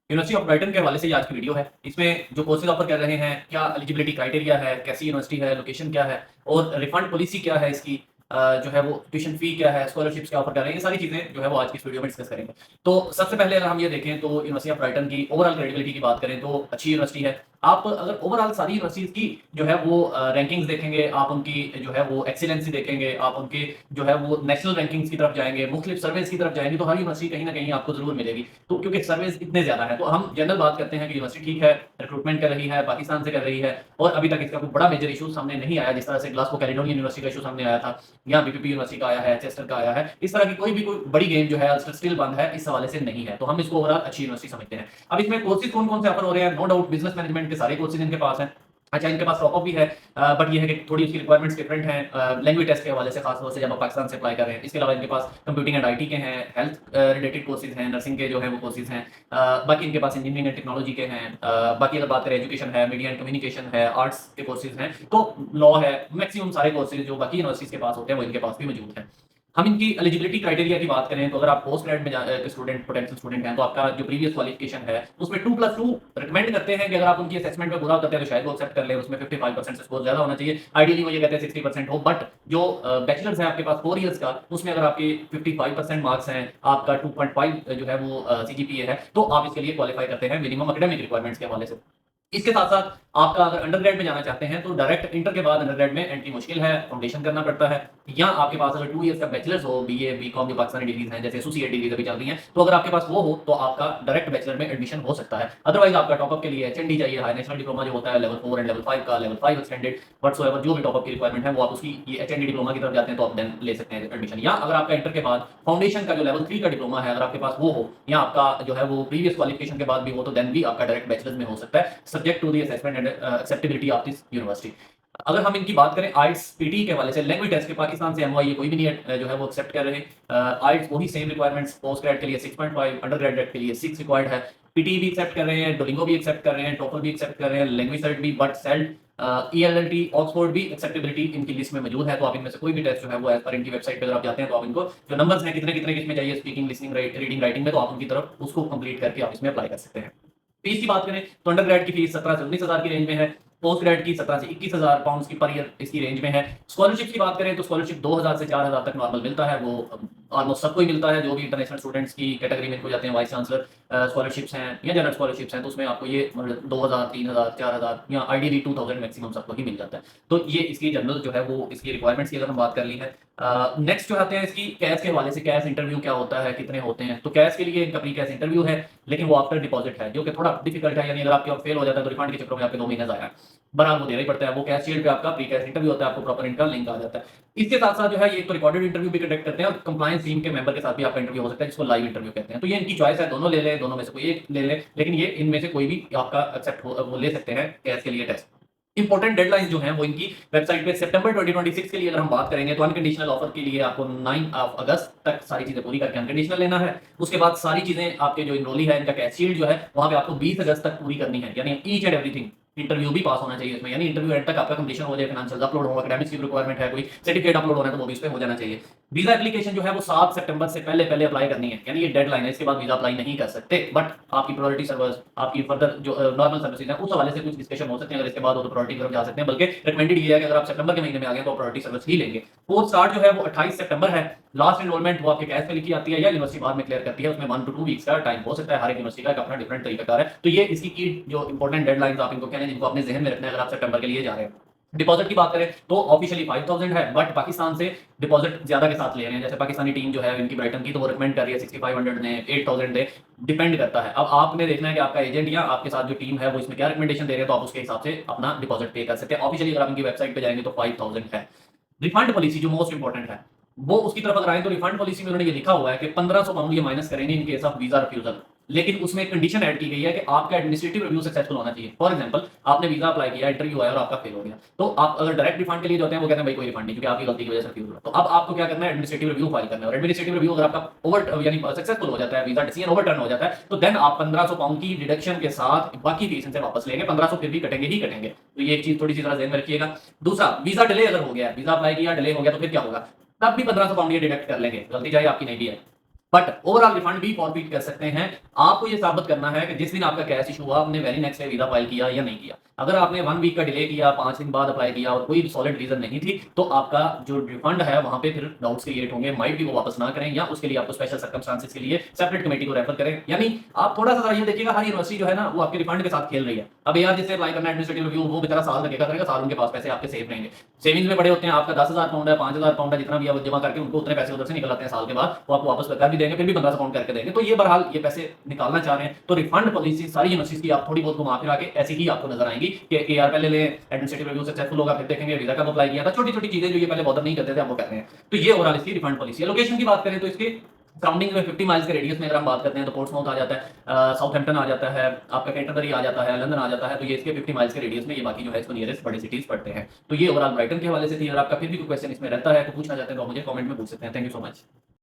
University of Brighton के हवाले से ये आज की वीडियो है। इसमें जो कोर्सेज ऑफर कर रहे हैं, क्या एलिजिबिलिटी क्राइटेरिया है, कैसी यूनिवर्सिटी है, लोकेशन क्या है और रिफंड पॉलिसी क्या है इसकी, जो है वो ट्यूशन फी क्या है, स्कॉलरशिप्स क्या ऑफर कर रहे हैं, ये सारी चीज़ें जो है वो आज की इस वीडियो में डिस्कस करेंगे। तो सबसे पहले अगर हम ये देखें तो यूनिवर्सिटी ऑफ ब्राइटन की ओवरऑल क्रेडिबिलिटी की बात करें तो अच्छी यूनिवर्सिटी है। आप अगर ओवरऑल सारी यूनिवर्सिटीज़ की जो है वो रैंकिंग्स देखेंगे, आप उनकी जो है वो एक्सीलेंसी देखेंगे, आप उनके जो है वो नेशनल रैंकिंग्स की तरफ जाएँगे, मुख्तलिफ सर्वेज़ की तरफ जाएँगे, तो हर यूनिवर्सिटी कहीं न कहीं आपको ज़रूर मिलेगी। तो क्योंकि सर्वेज़ इतने ज़्यादा हैं, तो हम जनरल बात करते हैं कि यूनिवर्सिटी ठीक है, रिक्रूटमेंट कर रही है, पाकिस्तान से कर रही है और अभी तक इसका कोई बड़ा मेजर इश्यू सामने नहीं आया, जिस तरह से ग्लासगो कैलेडोनियन यूनिवर्सिटी का इश्यू सामने आया था या बीपीपी यूनिवर्सिटी का आया है, चेस्टर का आया है। इस तरह की कोई बड़ी गेम जो है स्टिल बंद है, इस हवाले से नहीं है। तो हम इसको ओवरऑल अच्छी यूनिवर्सिटी समझते हैं। अब इसमें कोर्सेज़ कौन-कौन से ऑफर हो रहे हैं? नो डाउट बिज़नेस मैनेजमेंट के सारे कोर्सेज़ इनके पास हैं। अच्छा, इनके पास टॉप अप भी है, बट ये है कि थोड़ी उसकी रिक्वायरमेंट्स डिफरेंट हैं, लैंग्वेज टेस्ट के हवाले से खास तौर से जब आप पाकिस्तान से अप्लाई कर रहे हैं। इसके अलावा इनके पास कंप्यूटिंग एंड आईटी के हैं, हेल्थ रिलेटेड कोर्सेज़ हैं, नर्सिंग के जो है वो कोर्सेज़ हैं। बाकी इनके पास इंजीनियरिंग एंड टेक्नोलॉजी के हैं। बाकी अगर बात करें एजुकेशन है, मीडिया एंड कम्युनिकेशन है, आर्ट्स के कोर्सेज़ हैं, तो लॉ है, मैक्सिमम सारे कोर्सेज़ जो बाकी यूनिवर्सिटीज़ के पास होते हैं वो इनके पास भी मौजूद हैं। हम इनकी एलिजिबिलिटी क्राइटेरिया की बात करें तो अगर आप पोस्ट ग्रेड में स्टूडेंट पोटेंशियल स्टूडेंट हैं तो आपका जो प्रीवियस क्वालिफिकेशन है उसमें 2+2 रिकमेंड करते हैं कि अगर आप उनकी असेसमेंट में पूरा करते हैं तो शायद वो एक्सेप्ट कर लें। उसमें 55% से स्कोर ज्यादा होना चाहिए। आइडियली वो ये कहते हैं 60% हो, बट जो बैचलर्स है आपके पास 4 इयर्स का, उसमें अगर आपके 55% मार्क्स हैं, आपका 2.5 जो है वो सीजीपीए है, तो आप इसके लिए क्वालिफाई करते हैं मिनिमम एकेडमिक रिक्वायरमेंट्स के हवाले से। इसके साथ-साथ आपका अगर अंडरग्रेड में जाना चाहते हैं तो डायरेक्ट इंटर के बाद अंडरग्रेड में एंट्री मुश्किल है, फाउंडेशन करना पड़ता है। या आपके पास अगर 2 इयर्स का बैचलर्स हो, बीए, बीकॉम जो पाकिस्तानी डिग्रीज़ हैं, जैसे एसोसिएट डिग्रीज़ अभी चल रही हैं, तो अगर आपके पास वो हो तो आपका डायरेक्ट बैचलर में एडमिशन हो सकता है। अदरवाइज़ आपका टॉप अप के लिए एचएनडी चाहिए, हाई नेशनल डिप्लोमा जो होता है लेवल 4 एंड लेवल 5 का, लेवल 5 एक्सटेंडेड व्हाटसोएवर जो भी टॉप अप की रिक्वायरमेंट है वो आप उसकी ये एचएनडी डिप्लोमा की तरफ जाते हैं तो आप देन ले सकते हैं एडमिशन। या अगर आपका इंटर के बाद फाउंडेशन का जो लेवल 3 का डिप्लोमा है, अगर आपके पास वो हो या आपका जो है वो प्रीवियस क्वालिफिकेशन के बाद भी हो तो देन भी आपका डायरेक्ट बैचलर्स में हो सकता है, subject to the assessment and acceptability of this university. अगर हम इनकी बात करें आइट्स पीटी के हवाले से, लैंग्वेज टेस्ट के पाकिस्तान से एमओआई कोई भी नहीं जो है वो एक्सेप्ट कर रहे। आइट्स वही सेम रिक्वायरमेंट्स, पोस्ट ग्रेड के लिए 6.5, अंडर ग्रेजुएट के लिए 6 रिक्वायर्ड है। पीटी भी एक्सेप्ट कर रहे हैं, डोलिंगो भी एक्सेप्ट कर रहे हैं, टोफल भी एक्सेप्ट कर रहे हैं, लैंग्वेज सर्ट भी, बट सेल्ट, ईएलएलटी, ऑक्सफोर्ड भी एक्सेप्टेबिलिटी इनकी लिस्ट में मौजूद है। तो आप इनमें से कोई भी टेस्ट जो है वो एज पर इनकी वेबसाइट पे अगर आप जाते हैं तो आप इनको जो नंबर्स हैं कितने-कितने किसमें चाहिए, स्पीकिंग, लिसनिंग, रीडिंग, राइटिंग में, तो आप उनकी तरफ उसको कंप्लीट करके आप इसमें अप्लाई कर सकते हैं। फीस की बात करें तो अंडर ग्रेड की फीस 17 से 19,000 की रेंज में है, पोस्ट ग्रेड की 17 से 21,000 पाउंड्स की पर ईयर इसकी रेंज में है। स्कॉलरशिप की बात करें तो स्कॉलरशिप 2,000 से 4,000 तक नॉर्मल मिलता है, वो ऑलमोस्ट सबको ही मिलता है जो भी इंटरनेशनल स्टूडेंट्स की कैटेगरी में हो जाते हैं। वाइस चांसलर स्कॉलरशिप्स हैं या जनरल स्कॉलरशिप्स हैं तो उसमें आपको ये 2,000, 3,000, 4,000 या आइडियली 2,000 मैक्सिमम सबको ही मिल जाता है। तो ये इसकी जनरल जो है वो इसकी रिक्वायरमेंट्स की अगर हम बात कर ली है। नेक्स्ट जो आते हैं इसकी कैश के हवाले से, कैश इंटरव्यू क्या होता है, कितने होते हैं, तो कैश के लिए इनका प्री कैश इंटरव्यू है, लेकिन वो आफ्टर डिपॉजिट है जो कि थोड़ा डिफिकल्ट है। यानी अगर आपके फेल हो जाता है तो रिफंड के चक्कर में आपके 2 महीने जाया, बहरहाल वो देना ही पड़ता है। वो कैश शील्ड पे आपका प्री कैश इंटरव्यू होता है, आपको प्रॉपर इनका लिंक आ जाता है। इसके साथ-साथ जो है ये एक तो रिकॉर्डेड इंटरव्यू भी कंडक्ट करते हैं और कंप्लायंस टीम के मेंबर के साथ भी आपका इंटरव्यू हो सकता है, जिसको लाइव इंटरव्यू कहते हैं। तो ये इनकी चॉइस है, दोनों ले लें, दोनों में से कोई एक ले लें, लेकिन ये इनमें से कोई भी आपका एक्सेप्ट हो वो ले सकते हैं कैश के लिए टेस्ट। इंपॉर्टेंट डेडलाइंस जो हैं वो इनकी वेबसाइट पे सितंबर 2026 के लिए अगर हम बात करेंगे तो अनकंडीशनल ऑफर के लिए आपको 9 ऑफ अगस्त तक सारी चीजें पूरी करके अनकंडीशनल लेना है। उसके बाद सारी चीजें आपके जो इनरोली है, इनका कैश शील्ड जो है वहां पे आपको 20 अगस्त तक पूरी करनी है। यानी ईच एंड एवरीथिंग, इंटरव्यू भी पास होना चाहिए इसमें, यानी इंटरव्यू एंड तक आपका कंप्लीशन हो जाए, फाइनेंशियल अपलोड हो, एकेडमिक्स की रिक्वायरमेंट है, कोई सर्टिफिकेट अपलोड होना है तो वो भी इस पे हो जाना चाहिए। वीजा एप्लीकेशन जो है वो 7 सितंबर से पहले पहले अप्लाई करनी है, यानी ये डेडलाइन है, इसके बाद वीजा अप्लाई नहीं कर सकते। बट आपकी प्रायोरिटी सर्विस, आपकी फर्दर जो नॉर्मल सर्विसेज है उस हवाले से कुछ डिस्कशन हो सकते हैं, अगर इसके बाद हो तो प्रायोरिटी की तरफ जा सकते हैं। बल्कि रिकमेंडेड ये है कि अगर आप सितंबर के महीने में आ गए तो प्रायोरिटी सर्विस ही लेंगे। कोर्स स्टार्ट जो है वो 28 सितंबर है। लास्ट एनरोलमेंट वो आपके कैश पे लिखी आती है या यूनिवर्सिटी बाद में क्लियर करती है, उसमें 1 to 2 वीक्स का टाइम हो सकता है। हर एक यूनिवर्सिटी का एक अपना डिफरेंट तरीकाकार है। तो ये इसकी की जो इंपॉर्टेंट डेडलाइंस आप इनको कहने जिनको अपने ज़हन में रखना है अगर आप सितंबर के लिए जा रहे हैं। डिपॉजिट की बात करें तो ऑफिशियली 5,000 है, बट पाकिस्तान से डिपॉजिट ज्यादा के साथ ले रहे हैं। जैसे पाकिस्तानी टीम जो है इनकी ब्राइटन की, तो वो रिकमेंड कर रही है 6,500 दें, 8,000 दें, डिपेंड करता है। अब आपने देखना है कि आपका एजेंट या आपके साथ जो टीम है वो इसमें क्या रिकमेंडेशन दे रहे हैं, तो आप उसके हिसाब से अपना डिपॉजिट पे कर सकते हैं। ऑफिशियली अगर आप इनकी वेबसाइट पे जाएंगे तो 5,000 है। रिफंड पॉलिसी जो मोस्ट इंपॉर्टेंट है वो उसकी तरफ अगर आए तो रिफंड पॉलिसी में उन्होंने ये लिखा हुआ है कि 1,500 पाउंड ये माइनस करेंगे in case of visa refusal. लेकिन उसमें एक कंडीशन ऐड की गई है कि आपका एडमिनिस्ट्रेटिव रिव्यू सक्सेसफुल होना चाहिए। फॉर एग्जांपल आपने वीजा अप्लाई किया, इंटरव्यू आया और आपका फेल हो गया, तो आप अगर डायरेक्ट रिफंड के लिए जाते हैं वो कहते हैं भाई कोई रिफंड नहीं क्योंकि आपकी गलती की वजह से रिफ्यूज हुआ। तो अब आपको क्या करना है, एडमिनिस्ट्रेटिव रिव्यू फाइल करना है। और एडमिनिस्ट्रेटिव रिव्यू अगर आपका ओवर यानी सक्सेसफुल हो जाता है, वीजा डिसीजन ओवरटर्न हो जाता है, तो देन आप 1,500 पाउंड की डिडक्शन के साथ बाकी फीस इनसे वापस लेंगे। 1,500 फिर भी कटेंगे ही कटेंगे। तो ये एक चीज थोड़ी सी जरा ध्यान में रखिएगा। दूसरा, वीजा डिले अगर हो गया, वीजा अप्लाई किया डिले हो गया तो फिर क्या होगा, तब भी 1,500 पाउंड ये डिडक्ट कर लेंगे, गलती चाहे आपकी नहीं भी है। बट ओवरऑल रिफंड भी फॉरफिट कर सकते हैं। आपको ये साबित करना है कि जिस दिन आपका कैश इशू हुआ, आपने very next day visa file किया या नहीं किया। अगर आपने 1 वीक का डिले किया, 5 दिन बाद अप्लाई किया और कोई सॉलिड रीज़न नहीं थी, तो आपका जो रिफंड है, वहाँ पे फिर डाउट्स क्रिएट होंगे। माइट भी वो वापस ना करें या उसके लिए आपको स्पेशल सर्कमस्टेंसेस के लिए सेपरेट कमेटी को रेफर करें। यानी आप थोड़ा-सा ये देखिएगा, हर यूनिवर्सिटी जो है ना, वो आपके रिफंड के साथ खेल रही है। अब यार जिससे अप्लाई करना है एडमिनिस्ट्रेटिव रिव्यू, वो बेचारा साल लगेगा करेगा, साल उनके पास पैसे आपके सेफ रहेंगे। सेविंग्स में बड़े होते हैं, आपका 10,000 पाउंड है, 5,000 पाउंड है, जितना भी आप जमा करके उनको उतने पैसे उधर से निकल आते हैं साल के बाद, वो आपको वापस कर भी देंगे, फिर भी 1500 पाउंड करके देंगे। तो ये बहरहाल ये पैसे निकालना चाह रहे हैं, तो रिफंड पॉलिसी सारी यूनिवर्सिटीज की आप थोड़ी बहुत घुमा फिरा के ऐसी ही आपको नजर आएंगी कि यार पहले ले एडमिनिस्ट्रेटिव रिव्यू सक्सेसफुल होगा, फिर देखेंगे वीजा कब अप्लाई किया था। छोटी-छोटी चीजें जो ये पहले बॉदर नहीं करते थे, अब वो कर रहे हैं। तो ये ओवरऑल इसकी रिफंड पॉलिसी है। लोकेशन की बात करें तो इसकी सराउंडिंग में 50 माइल्स के रेडियस में अगर हम बात करते हैं तो पोर्ट्समाउथ आ जाता है, साउथहैम्पटन आ जाता है, आपका कैंटरबरी आ जाता है, लंदन आ जाता है। तो ये इसके 50 माइल्स के रेडियस में ये बाकी जो है इसको नियरेस्ट बड़ी सिटीज पड़ते हैं। तो ये ओवरऑल ब्राइटन के हवाले से थी। अगर आपका फिर भी कोई क्वेश्चन इसमें रहता है तो पूछना चाहते हैं तो आप मुझे कमेंट में पूछ सकते हैं। Thank you so much.